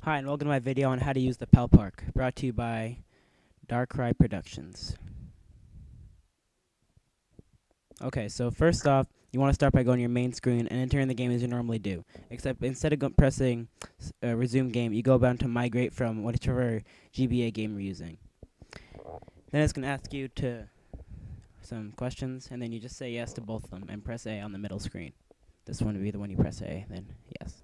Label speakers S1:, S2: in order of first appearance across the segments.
S1: Hi, and welcome to my video on how to use the Pal Park, brought to you by Darkrai Productions. Okay, so first off, you want to start by going to your main screen and entering the game as you normally do. Except instead of pressing resume game, you go down to migrate from whichever GBA game you're using. Then it's going to ask you to some questions, and then you just say yes to both of them and press A on the middle screen. This one would be the one you press A, then yes.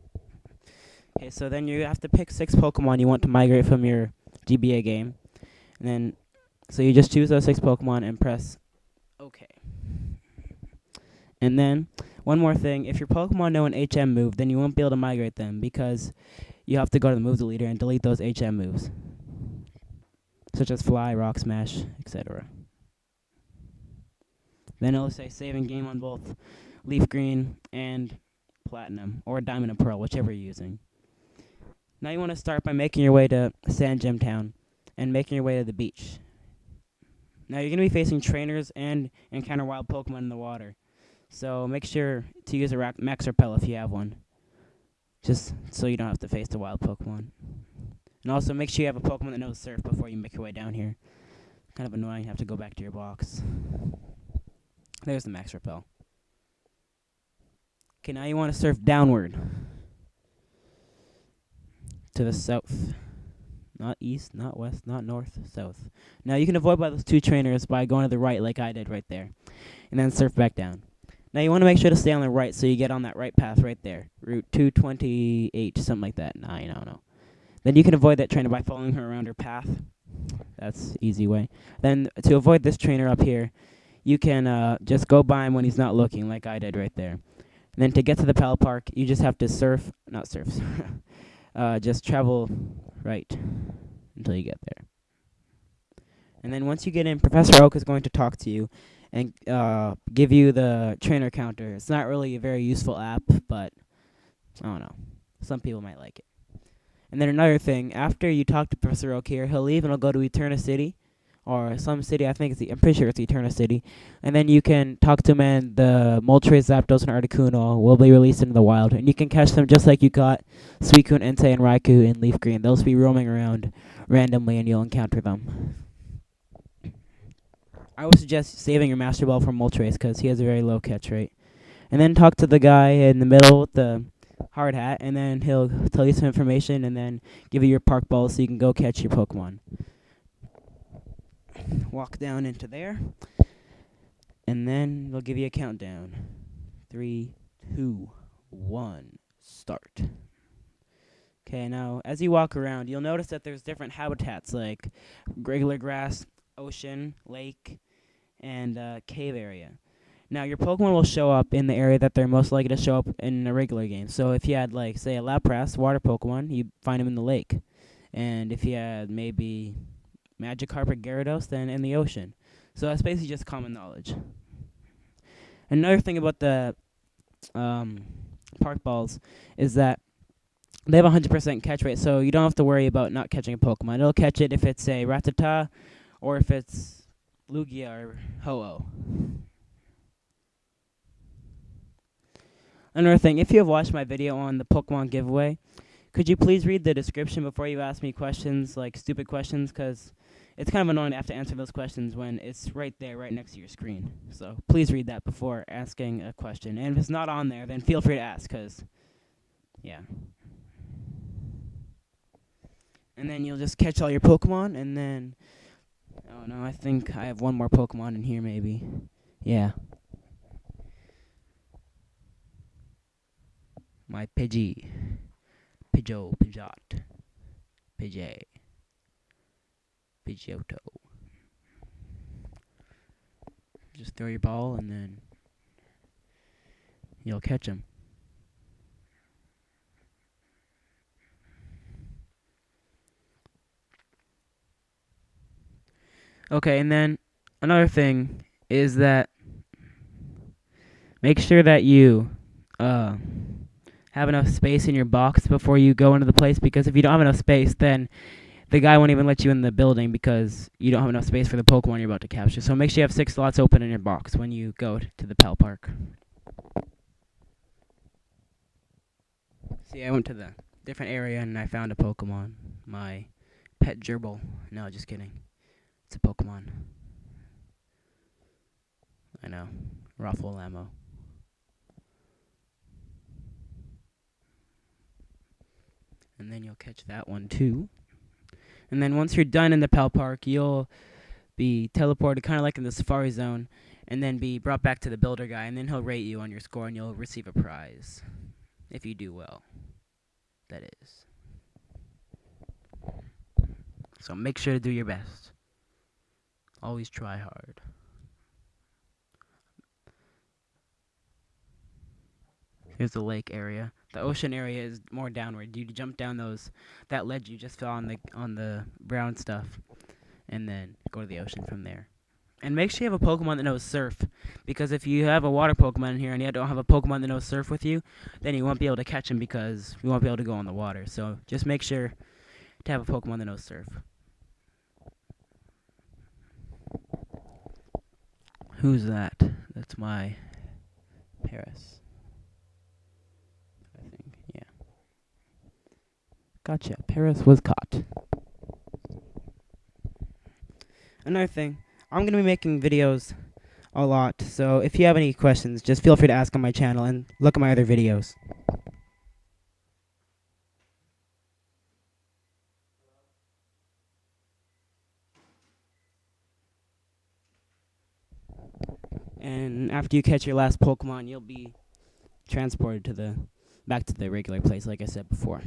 S1: Okay, so then you have to pick 6 Pokemon you want to migrate from your GBA game. And then, so you just choose those 6 Pokemon and press OK. And then, one more thing, if your Pokemon know an HM move, then you won't be able to migrate them because you have to go to the move deleter and delete those HM moves, such as Fly, Rock Smash, etc. Then it'll say saving game on both Leaf Green and Platinum, or Diamond and Pearl, whichever you're using. Now you want to start by making your way to Sand Gem Town and making your way to the beach. Now you're going to be facing trainers and encounter wild Pokemon in the water. So make sure to use a Max Repel if you have one, just so you don't have to face the wild Pokemon. And also make sure you have a Pokemon that knows Surf before you make your way down here. Kind of annoying, you have to go back to your box. There's the Max Repel. Okay, now you want to surf downward to the south. Not east, not west, not north, south. Now you can avoid by those 2 trainers by going to the right like I did right there. And then surf back down. Now you want to make sure to stay on the right so you get on that right path right there. Route 228, something like that. Nah, I don't know. Then you can avoid that trainer by following her around her path. That's the easy way. Then to avoid this trainer up here, you can just go by him when he's not looking like I did right there. And then to get to the Pal Park, you just have to just travel right until you get there. And then once you get in, Professor Oak is going to talk to you and give you the trainer counter. It's not really a very useful app, but I don't know. Some people might like it. And then another thing, after you talk to Professor Oak here, he'll leave and he'll go to Eterna City, or some city. I'm pretty sure it's Eterna City. And then you can talk to him, and the Moltres, Zapdos, and Articuno will be released into the wild. And you can catch them just like you caught Suicune, Entei, and Raikou in Leaf Green. They'll just be roaming around randomly, and you'll encounter them. I would suggest saving your Master Ball for Moltres because he has a very low catch rate. And then talk to the guy in the middle with the hard hat, and then he'll tell you some information and then give you your park ball so you can go catch your Pokemon. Walk down into there, and then they'll give you a countdown. 3, 2, 1, start. Okay, now as you walk around, you'll notice that there's different habitats like regular grass, ocean, lake, and cave area. Now your Pokemon will show up in the area that they're most likely to show up in a regular game. So if you had, like, say, a Lapras, water Pokemon, you'd find him in the lake. And if you had maybe Magikarp or Gyarados, then in the ocean. So that's basically just common knowledge. Another thing about the park balls is that they have a 100% catch rate, so you don't have to worry about not catching a Pokemon. It'll catch it if it's a Rattata or if it's Lugia or Ho-Oh. Another thing, if you have watched my video on the Pokemon giveaway, could you please read the description before you ask me questions, like stupid questions, because it's kind of annoying to have to answer those questions when it's right there, right next to your screen. So please read that before asking a question. And if it's not on there, then feel free to ask, because, yeah. And then you'll just catch all your Pokemon, and then, oh no, I think I have one more Pokemon in here maybe. Yeah. My Pidgey. Pidgeot. Pidgey. Pidgeotto. Just throw your ball and then you'll catch him. Okay, and then another thing is that make sure that you have enough space in your box before you go into the place, because if you don't have enough space, then the guy won't even let you in the building because you don't have enough space for the Pokemon you're about to capture. So make sure you have 6 slots open in your box when you go to the Pal Park. See, I went to the different area and I found a Pokemon. My pet gerbil. No, just kidding. It's a Pokemon. I know. Raffalamo. And then you'll catch that one too. And then once you're done in the Pal Park, you'll be teleported kind of like in the Safari Zone and then be brought back to the builder guy, and then he'll rate you on your score and you'll receive a prize. If you do well. That is. So make sure to do your best. Always try hard. Here's the lake area. The ocean area is more downward. You jump down that ledge you just fell on the brown stuff, and then go to the ocean from there. And make sure you have a Pokemon that knows Surf, because if you have a water Pokemon in here and you don't have a Pokemon that knows Surf with you, then you won't be able to catch him because you won't be able to go on the water. So just make sure to have a Pokemon that knows Surf. Who's that? That's my Paris. I think, yeah. Gotcha. Paris was caught. Another thing, I'm going to be making videos a lot, so if you have any questions, just feel free to ask on my channel and look at my other videos. And after you catch your last Pokemon, you'll be transported to back to the regular place, like I said before.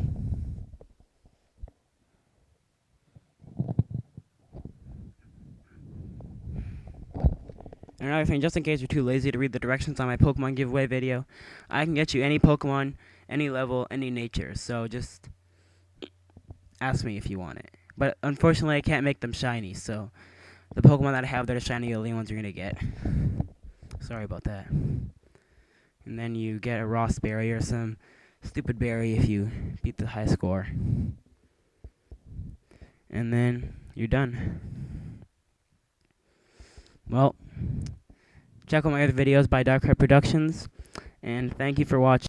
S1: And another thing, just in case you're too lazy to read the directions on my Pokemon giveaway video, I can get you any Pokemon, any level, any nature. So just ask me if you want it. But unfortunately, I can't make them shiny, so the Pokemon that I have that are shiny are the only ones you're going to get. Sorry about that. And then you get a Ross Berry or some stupid berry if you beat the high score. And then you're done. Well, check out my other videos by Dark Heart Productions, and thank you for watching.